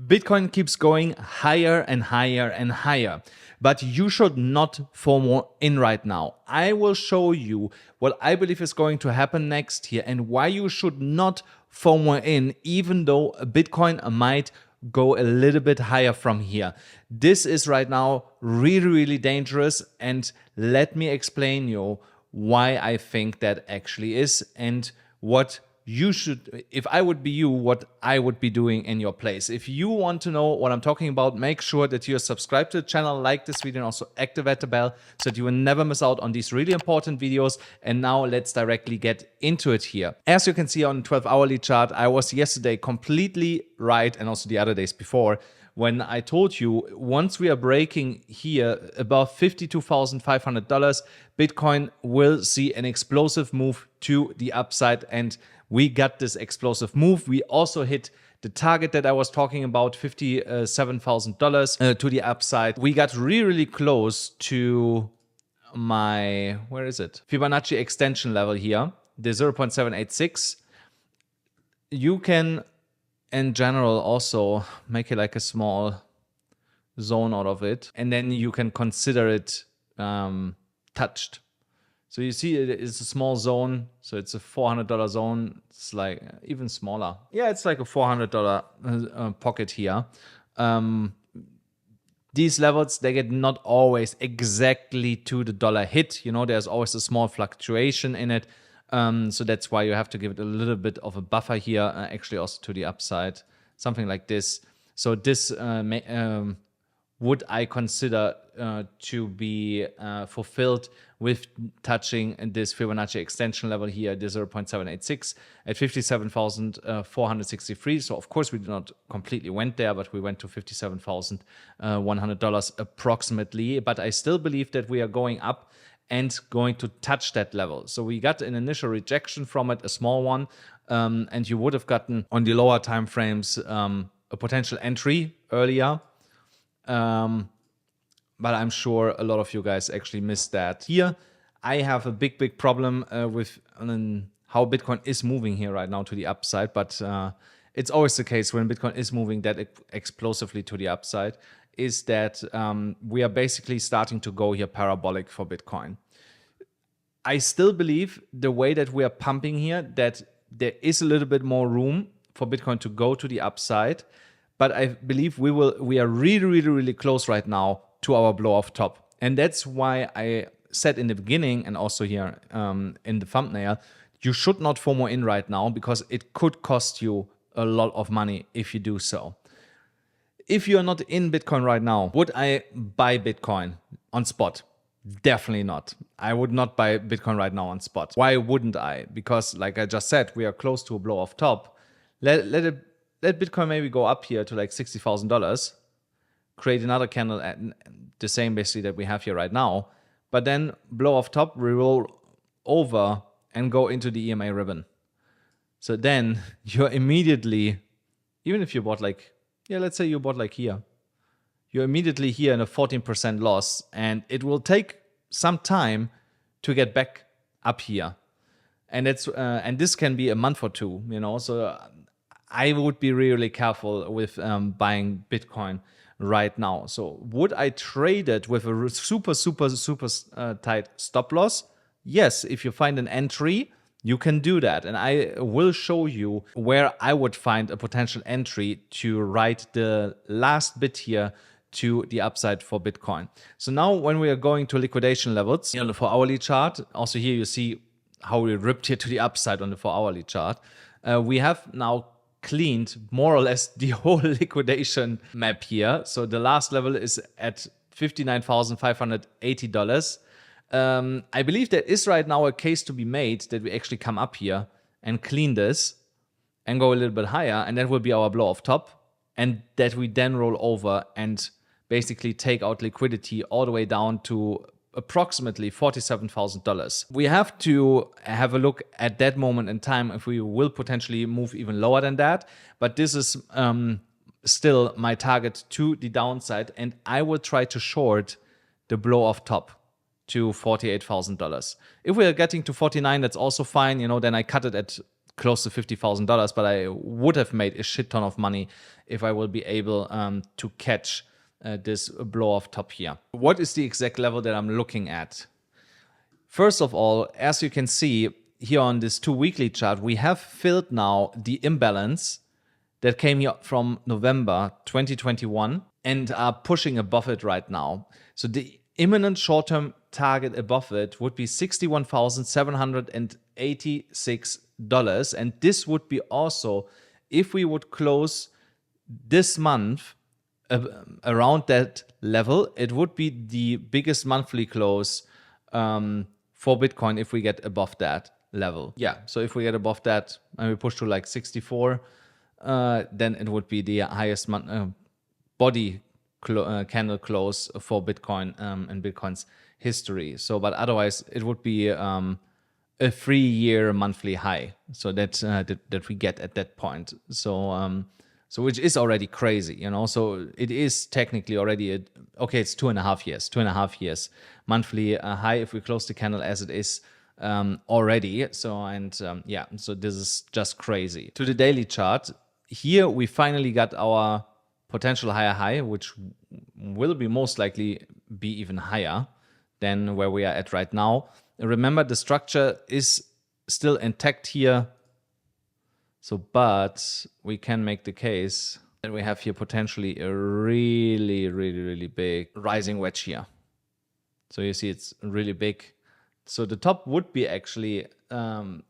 Bitcoin keeps going higher and higher and higher, but you should not FOMO in right now. I will show you what I believe is going to happen next here and why you should not FOMO in, even though Bitcoin might go a little bit higher from here. This is right now really, really dangerous, and let me explain you why I think that actually is and what you should, if I would be you, what I would be doing in your place. If you want to know what I'm talking about, make sure that you're subscribed to the channel, like this video, and also activate the bell so that you will never miss out on these really important videos. And now let's directly get into it here. As you can see on the 12-hourly chart, I was yesterday completely right, and also the other days before, when I told you once we are breaking here above $52,500, Bitcoin will see an explosive move to the upside, and we got this explosive move. We also hit the target that I was talking about, $57,000 to the upside. We got really, really close to my, where is it? Fibonacci extension level here, the 0.786. You can, in general, also make it like a small zone out of it, and then you can consider it touched. So you see it is a small zone, so it's a $400 zone. It's like even smaller. Yeah, it's like a $400 pocket here. These levels, they get not always exactly to the dollar hit. You know, there's always a small fluctuation in it. So that's why you have to give it a little bit of a buffer here, actually also to the upside, something like this. So this would I consider to be fulfilled with touching this Fibonacci extension level here, the 0.786 at $57,463. So of course we did not completely went there, but we went to $57,100 approximately. But I still believe that we are going up and going to touch that level. So we got an initial rejection from it, a small one, and you would have gotten on the lower time frames a potential entry earlier. But I'm sure a lot of you guys actually missed that. Here, I have a big problem with how Bitcoin is moving here right now to the upside, but it's always the case when Bitcoin is moving that explosively to the upside, is that we are basically starting to go here parabolic for Bitcoin. I still believe the way that we are pumping here, that there is a little bit more room for Bitcoin to go to the upside, but I believe we are really, really, really close right now to our blow off top. And that's why I said in the beginning, and also here in the thumbnail, you should not FOMO in right now, because it could cost you a lot of money if you do so. If you're not in Bitcoin right now, would I buy Bitcoin on spot? Definitely not. I would not buy Bitcoin right now on spot. Why wouldn't I? Because like I just said, we are close to a blow off top. Let Bitcoin maybe go up here to like $60,000, create another candle at the same basically that we have here right now, but then blow off top, we roll over and go into the EMA ribbon. So then you're immediately, even if you bought like, yeah, let's say you bought like here, you're immediately here in a 14% loss, and it will take some time to get back up here. And it's and this can be a month or two, you know. So I would be really careful with buying Bitcoin right now. So would I trade it with a super tight stop loss? Yes, if you find an entry, you can do that. And I will show you where I would find a potential entry to ride the last bit here to the upside for Bitcoin. So now when we are going to liquidation levels on the 4-hourly chart, also here you see how we ripped here to the upside on the 4-hourly chart. We have now cleaned more or less the whole liquidation map here. So the last level is at $59,580. I believe there is right now a case to be made that we actually come up here and clean this and go a little bit higher, and that will be our blow off top, and that we then roll over and basically take out liquidity all the way down to approximately $47,000. We have to have a look at that moment in time if we will potentially move even lower than that, but this is still my target to the downside, and I will try to short the blow off top to $48,000. If we are getting to 49, that's also fine, you know, then I cut it at close to $50,000, but I would have made a shit ton of money if I will be able to catch this blow off top here. What is the exact level that I'm looking at? First of all, as you can see here on this 2 weekly chart, we have filled now the imbalance that came here from November 2021 and are pushing above it right now. So the imminent short-term target above it would be $61,786. And this would be also, if we would close this month around that level, it would be the biggest monthly close for Bitcoin if we get above that level. Yeah, so if we get above that and we push to like 64, then it would be the highest body candle close for Bitcoin in Bitcoin's history. So, but otherwise it would be a 3-year monthly high. So that we get at that point. So so which is already crazy, you know. So it is technically already okay. It's 2.5 years monthly high if we close the candle as it is already. So yeah, so this is just crazy. To the daily chart, here we finally got our potential higher high, which will be most likely be even higher than where we are at right now. Remember, the structure is still intact here. So, but we can make the case that we have here potentially a really big rising wedge here. So you see it's really big. So the top would be actually,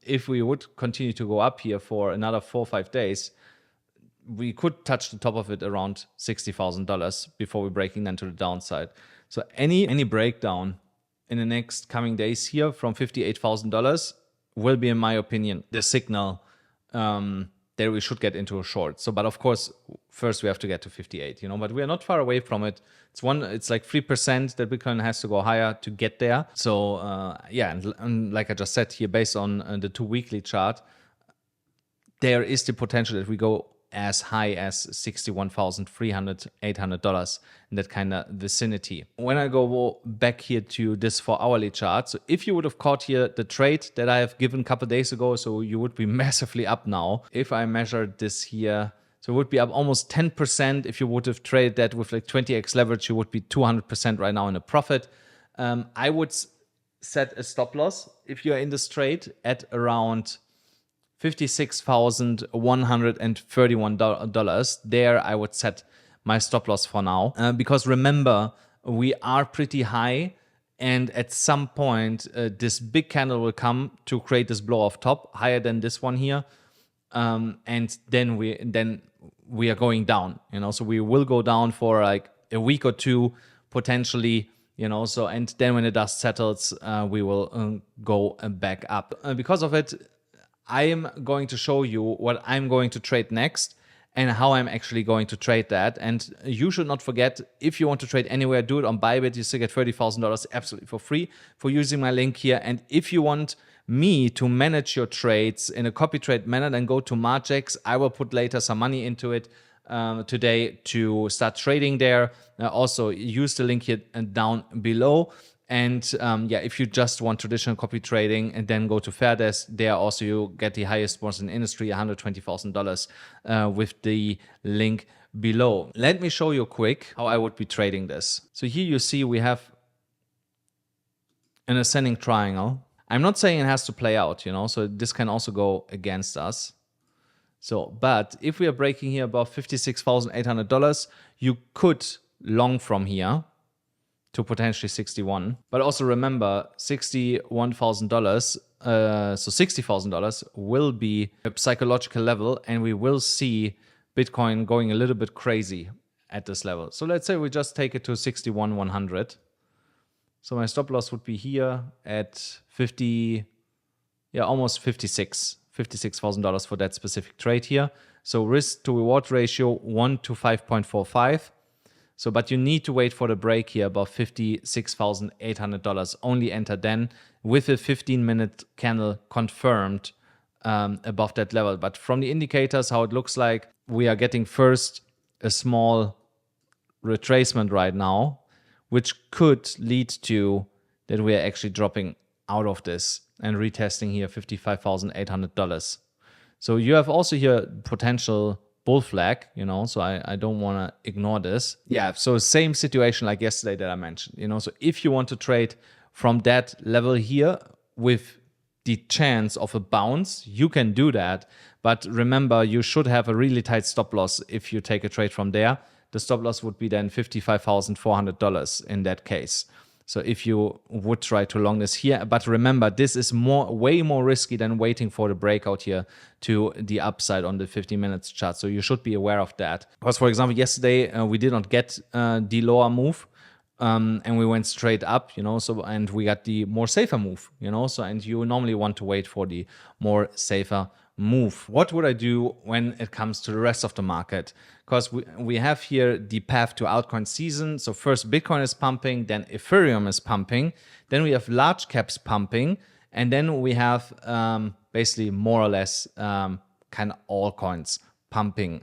if we would continue to go up here for another 4 or 5 days, we could touch the top of it around $60,000 before we're breaking then to the downside. So any breakdown in the next coming days here from $58,000 will be, in my opinion, the signal that we should get into a short. So, but of course, first we have to get to 58, you know, but we are not far away from it. It's like 3% that Bitcoin has to go higher to get there. So yeah, and like I just said here, based on the 2 weekly chart, there is the potential that we go as high as $61,300, $800 in that kind of vicinity. When I go back here to this 4-hourly chart, so if you would have caught here the trade that I have given a couple of days ago, so you would be massively up now. If I measured this here, so it would be up almost 10%. If you would have traded that with like 20x leverage, you would be 200% right now in a profit. I would set a stop loss if you're in this trade at around $56,131. There I would set my stop loss for now, because remember, we are pretty high, and at some point this big candle will come to create this blow off top higher than this one here, and then we are going down, you know. So we will go down for like a week or two potentially, you know. So, and then when the dust settles, we will go back up. Because of it, I am going to show you what I'm going to trade next and how I'm actually going to trade that. And you should not forget, if you want to trade anywhere, do it on BYBIT. You still get $30,000 absolutely for free for using my link here. And if you want me to manage your trades in a Copytrade manner, then go to Margex. I will put later some money into it today to start trading there. Also use the link here down below. And yeah, if you just want traditional copy trading, and then go to FAIRDESK, there also you get the highest bonus in the industry, $120,000 with the link below. Let me show you quick how I would be trading this. So here you see we have an ascending triangle. I'm not saying it has to play out, you know, so this can also go against us. So, but if we are breaking here above $56,800, you could long from here to potentially 61. But also remember, $61,000, so $60,000 will be a psychological level, and we will see Bitcoin going a little bit crazy at this level. So let's say we just take it to 61,100. So my stop loss would be here at 50, yeah, almost $56,000 for that specific trade here. So risk to reward ratio 1 to 5.45. So, but you need to wait for the break here above $56,800. Only enter then with a 15-minute candle confirmed above that level. But from the indicators, how it looks like, we are getting first a small retracement right now, which could lead to that we are actually dropping out of this and retesting here $55,800. So you have also here potential bull flag, so I don't want to ignore this. Yeah, so same situation like yesterday that I mentioned, so if you want to trade from that level here with the chance of a bounce, you can do that. But remember, you should have a really tight stop loss if you take a trade from there. The stop loss would be then $55,400 in that case. So if you would try to long this here, but remember, this is way more risky than waiting for the breakout here to the upside on the 50 minutes chart. So you should be aware of that. Because for example, yesterday we did not get the lower move. And we went straight up, and we got the more safer move, so, and you normally want to wait for the more safer move. What would I do when it comes to the rest of the market? Because we have here the path to altcoin season. So first Bitcoin is pumping, then Ethereum is pumping, then we have large caps pumping, and then we have basically more or less kind of all coins pumping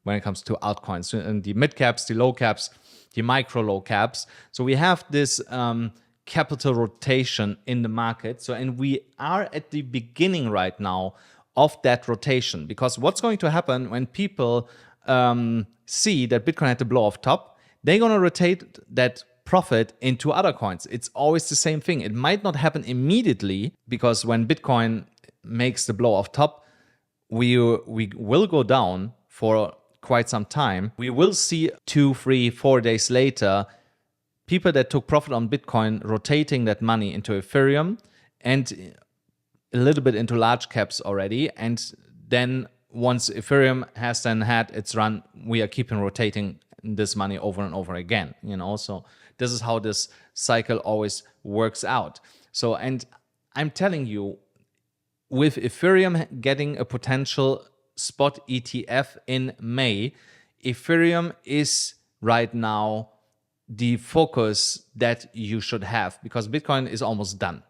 when it comes to altcoins. And the mid caps, the low caps, the micro low caps. So we have this capital rotation in the market. So, and we are at the beginning right now of that rotation, because what's going to happen when people see that Bitcoin had to blow off top, they're going to rotate that profit into other coins. It's always the same thing. It might not happen immediately, because when Bitcoin makes the blow off top, we will go down for quite some time. We will see 2, 3, 4 days later people that took profit on Bitcoin rotating that money into Ethereum and a little bit into large caps already. And then once Ethereum has then had its run, we are keeping rotating this money over and over again. So this is how this cycle always works out. So, and I'm telling you, with Ethereum getting a potential spot ETF in May, Ethereum is right now the focus that you should have, because Bitcoin is almost done,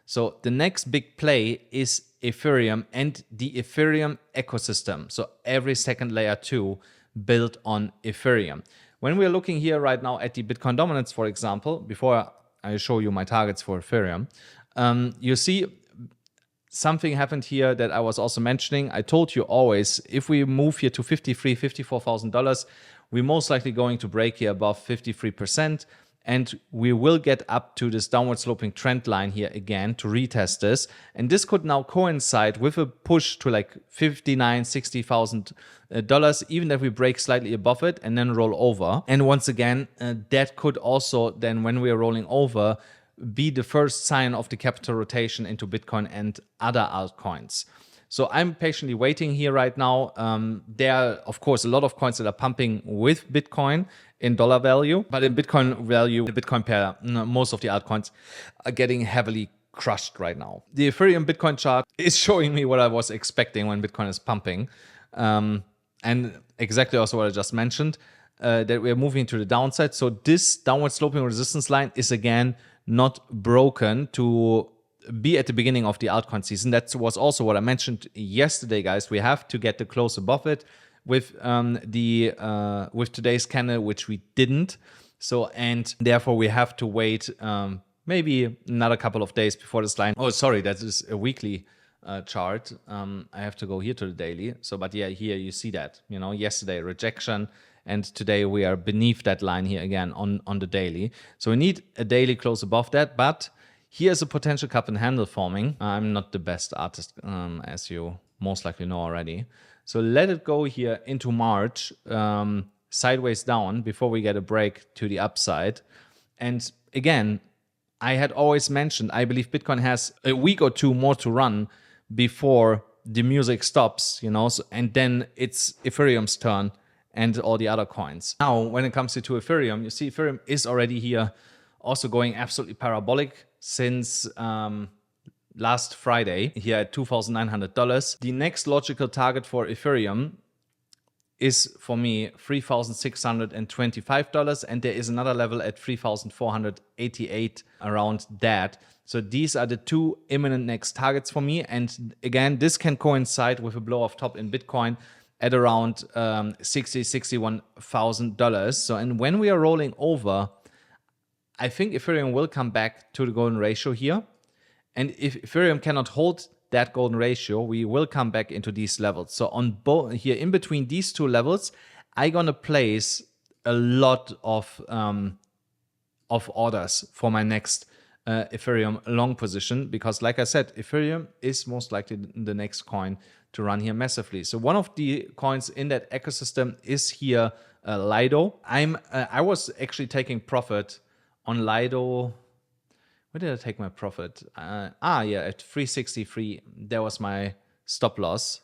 So the next big play is Ethereum and the Ethereum ecosystem. So every second layer 2 built on Ethereum. When we're looking here right now at the Bitcoin dominance, for example, before I show you my targets for Ethereum, you see something happened here that I was also mentioning. I told you always, if we move here to $53,000, $54,000, we're most likely going to break here above 53%. And we will get up to this downward sloping trend line here again to retest this. And this could now coincide with a push to like $59,000, $60,000, even if we break slightly above it and then roll over. And once again, that could also then, when we are rolling over, be the first sign of the capital rotation into Bitcoin and other altcoins. So I'm patiently waiting here right now. There are, of course, a lot of coins that are pumping with Bitcoin in dollar value, but in Bitcoin value, the Bitcoin pair, most of the altcoins are getting heavily crushed right now. The Ethereum Bitcoin chart is showing me what I was expecting when Bitcoin is pumping. And exactly also what I just mentioned, that we're moving to the downside. So this downward sloping resistance line is again not broken to be at the beginning of the altcoin season. That was also what I mentioned yesterday, guys. We have to get the close above it with with today's candle, which we didn't. So, and therefore we have to wait maybe another couple of days before this line. Oh, sorry, that is a weekly chart. I have to go here to the daily. So, but yeah, here you see that, yesterday rejection. And today we are beneath that line here again on the daily. So we need a daily close above that. But here's a potential cup and handle forming. I'm not the best artist, as you most likely know already. So let it go here into March, sideways down before we get a break to the upside. And again, I had always mentioned, I believe Bitcoin has a week or two more to run before the music stops, so, and then it's Ethereum's turn and all the other coins. Now, when it comes to Ethereum, you see Ethereum is already here also going absolutely parabolic since last Friday here at $2,900. The next logical target for Ethereum is for me $3,625, and there is another level at $3,488 around that. So these are the two imminent next targets for me. And again, this can coincide with a blow off top in Bitcoin at around $60,000, $61,000. So, and when we are rolling over, I think Ethereum will come back to the golden ratio here. And if Ethereum cannot hold that golden ratio, we will come back into these levels. So on both here in between these two levels, I'm gonna place a lot of orders for my next Ethereum long position, because like I said, Ethereum is most likely the next coin to run here massively. So one of the coins in that ecosystem is here Lido. I was actually taking profit on Lido. Where did I take my profit? Yeah, at 363, there was my stop loss.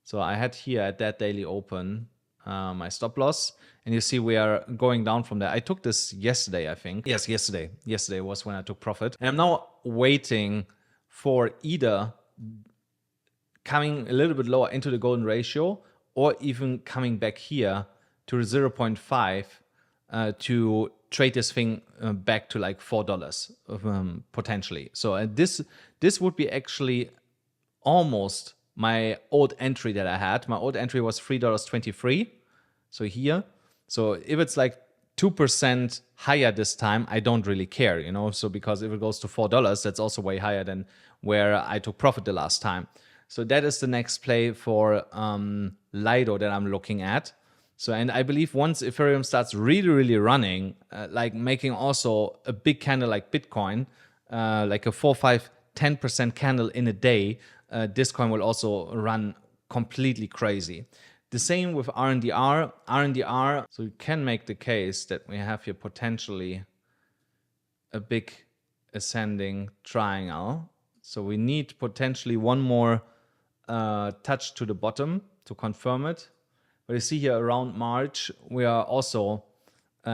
So I had here at that daily open my stop loss, and you see we are going down from there. I took this yesterday, I think. Yes, yesterday. Yesterday was when I took profit. And I'm now waiting for either coming a little bit lower into the golden ratio, or even coming back here to 0.5 to trade this thing back to like $4 potentially. So this would be actually almost my old entry that I had. My old entry was $3.23. So here, so if it's like 2% higher this time, I don't really care, you know. So because if it goes to $4, that's also way higher than where I took profit the last time. So that is the next play for Lido that I'm looking at. So, and I believe once Ethereum starts really running, like making also a big candle like Bitcoin, like a 4, 5, 10% candle in a day, this coin will also run completely crazy. The same with RNDR. RNDR, so you can make the case that we have here potentially a big ascending triangle. So we need potentially one more touch to the bottom to confirm it. But you see here around March, we are also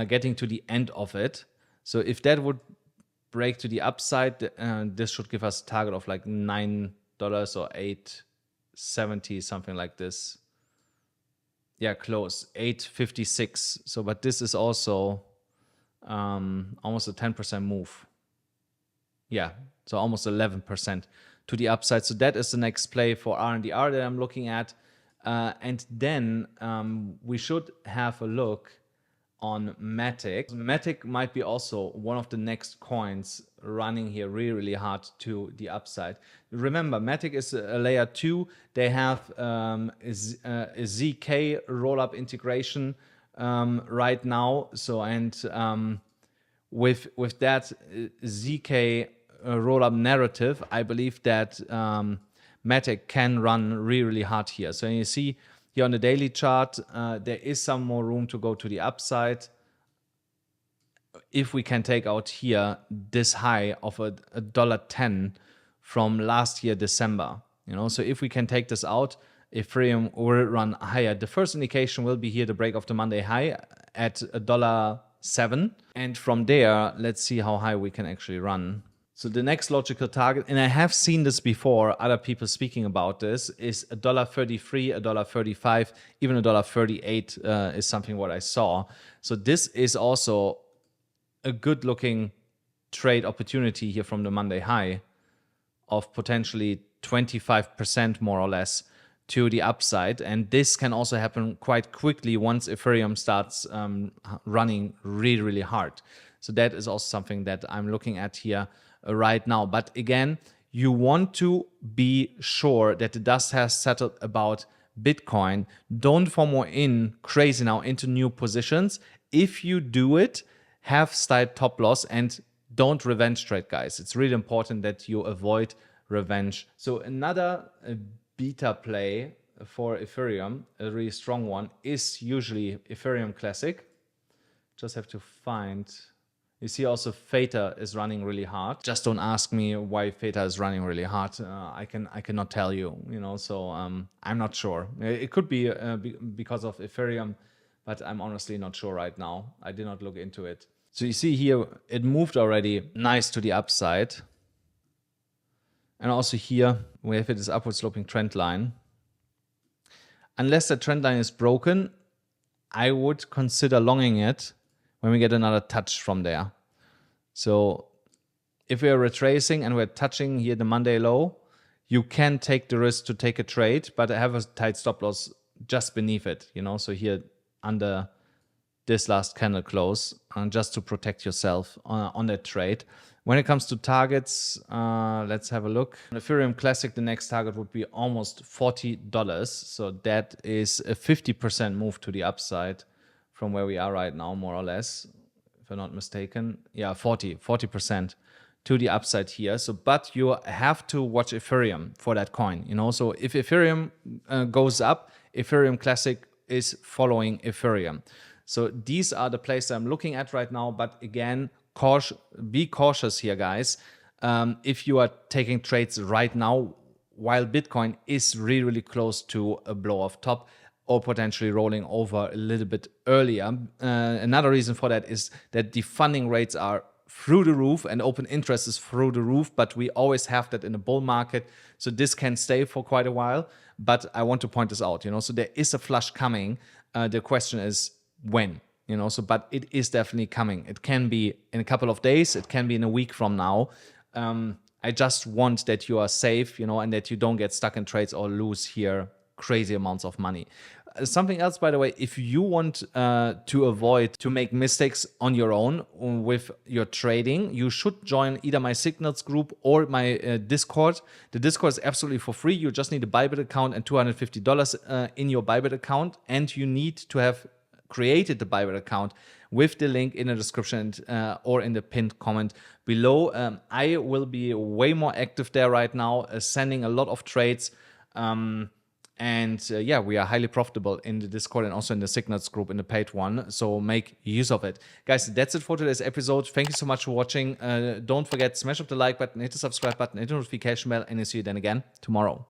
getting to the end of it. So if that would break to the upside, this should give us a target of like $9 or $8.70, something like this. Yeah, close, 8.56. So, but this is also almost a 10% move. Yeah, so almost 11% to the upside. So that is the next play for RNDR that I'm looking at. And then we should have a look on Matic. Matic might be also one of the next coins running here really hard to the upside. Remember, Matic is a layer 2. They have a ZK rollup integration right now. So, and with that ZK rollup narrative, I believe that Matic can run really hard here. So you see here on the daily chart, there is some more room to go to the upside. If we can take out here this high of a $1.10 from last year, December, you know, so if we can take this out, Ethereum will run higher. The first indication will be here the break of the Monday high at $1.07. And from there, let's see how high we can actually run. So the next logical target, and I have seen this before, other people speaking about this, is $1.33, $1.35, even $1.38 is something what I saw. So this is also a good looking trade opportunity here from the Monday high of potentially 25% more or less to the upside. And this can also happen quite quickly once Ethereum starts running really hard. So that is also something that I'm looking at here right now. But again, you want to be sure that the dust has settled about Bitcoin. Don't FOMO in crazy now into new positions. If you do it, have style top loss and don't revenge trade, guys. It's really important that you avoid revenge. So another beta play for Ethereum, a really strong one, is usually Ethereum Classic. Just have to find... You see also Theta is running really hard. Just don't ask me why Theta is running really hard. I cannot tell you, you know, so I'm not sure. It could be because of Ethereum, but I'm honestly not sure right now. I did not look into it. So you see here, it moved already nice to the upside. And also here, we have this upward sloping trend line. Unless the trend line is broken, I would consider longing it when we get another touch from there. So if we are retracing and we're touching here the Monday low, you can take the risk to take a trade, but have a tight stop loss just beneath it, you know, so here under this last candle close, just to protect yourself on that trade. When it comes to targets, let's have a look. On Ethereum Classic, the next target would be almost $40. So that is a 50% move to the upside from where we are right now, more or less, if I'm not mistaken. Yeah, 40% to the upside here. So, but you have to watch Ethereum for that coin, you know. So if Ethereum goes up, Ethereum Classic is following Ethereum. So these are the places I'm looking at right now. But again, be cautious here, guys. If you are taking trades right now, while Bitcoin is really, really close to a blow off top or potentially rolling over a little bit earlier. Another reason for that is that the funding rates are through the roof and open interest is through the roof, but we always have that in a bull market. So this can stay for quite a while, but I want to point this out, you know, so there is a flush coming. The question is when, you know, so, but it is definitely coming. It can be in a couple of days. It can be in a week from now. I just want that you are safe, you know, and that you don't get stuck in trades or lose here crazy amounts of money. Something else, by the way, if you want to avoid to make mistakes on your own with your trading, you should join either my Signals group or my Discord. The Discord is absolutely for free. You just need a BYBIT account and $250 in your BYBIT account, and you need to have created the BYBIT account with the link in the description or in the pinned comment below. I will be way more active there right now, sending a lot of trades. Yeah, we are highly profitable in the Discord and also in the Signals group in the paid one. So make use of it. Guys, that's it for today's episode. Thank you so much for watching. Don't forget, smash up the like button, hit the subscribe button, hit the notification bell, and I'll see you then again tomorrow.